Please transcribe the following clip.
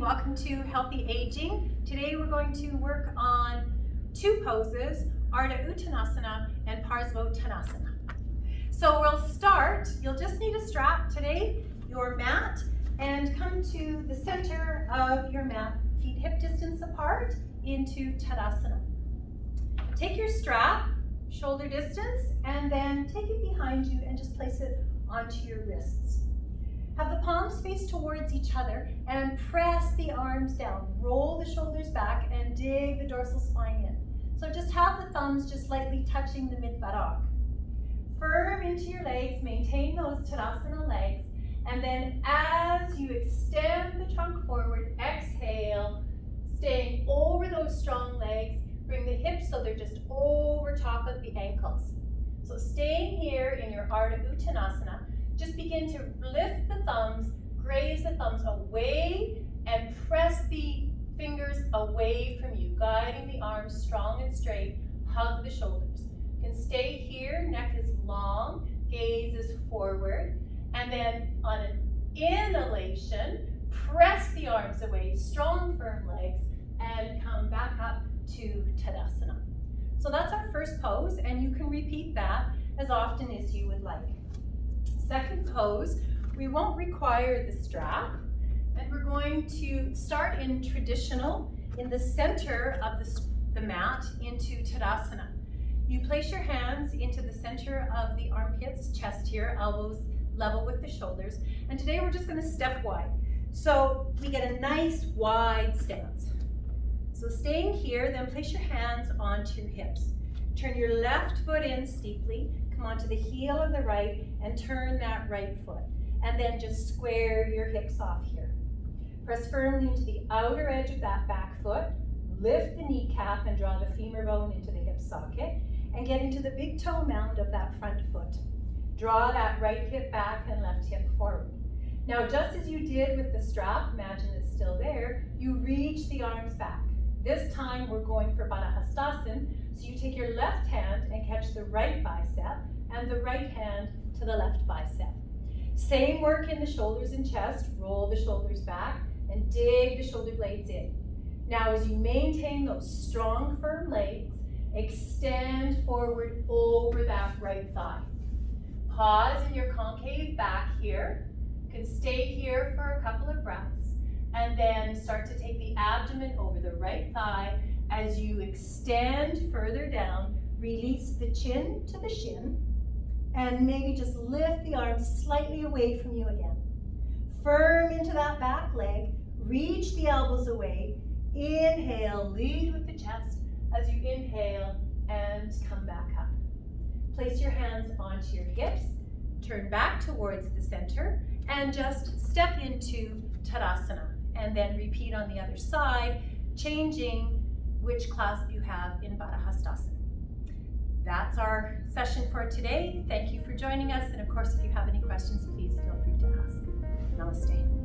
welcome to Healthy Aging. Today we're going to work on two poses, Ardha Uttanasana and Parsvottanasana. So we'll start, you'll just need a strap today, your mat, and come to the center of your mat, feet hip distance apart into Tadasana. Take your strap, shoulder distance, and then take it behind you and just place it onto your wrists. Have the palms face towards each other and press the arms down. Roll the shoulders back and dig the dorsal spine in. So just have the thumbs just lightly touching the mid-buttock. Firm into your legs, maintain those Tadasana legs, and then as you extend the trunk forward, exhale, staying over those strong legs, bring the hips so they're just over top of the ankles. So staying here in your Ardha Uttanasana, just begin to lift the thumbs, graze the thumbs away, and press the fingers away from you, guiding the arms strong and straight. Hug the shoulders. You can stay here, neck is long, gaze is forward, and then on an inhalation, press the arms away, strong, firm legs, and come back up to Tadasana. So that's our first pose, and you can repeat that as often as you would like. Second pose, we won't require the strap, and we're going to start in traditional, in the center of the mat into Tadasana. You place your hands into the center of the armpits, chest here, elbows level with the shoulders, and today we're just going to step wide. So we get a nice wide stance. So staying here, then place your hands onto your hips. Turn your left foot in steeply, come onto the heel of the right, and turn that right foot. And then just square your hips off here. Press firmly into the outer edge of that back foot, lift the kneecap and draw the femur bone into the hip socket, and get into the big toe mound of that front foot. Draw that right hip back and left hip forward. Now, just as you did with the strap, imagine it's still there, you reach the arms back. This time we're going for Tadasana, so you take your left hand and catch the right bicep and the right hand to the left bicep. Same work in the shoulders and chest, roll the shoulders back and dig the shoulder blades in. Now as you maintain those strong, firm legs, extend forward over that right thigh. Pause in your concave back here. You can stay here for a couple of breaths, and then start to take the abdomen over the right thigh. As you extend further down, release the chin to the shin, and maybe just lift the arms slightly away from you again. Firm into that back leg, reach the elbows away, inhale, lead with the chest as you inhale and come back up. Place your hands onto your hips, turn back towards the center, and just step into Tadasana. And then repeat on the other side, changing which clasp you have in Tadasana. That's our session for today. Thank you for joining us. And of course, if you have any questions, please feel free to ask. Namaste.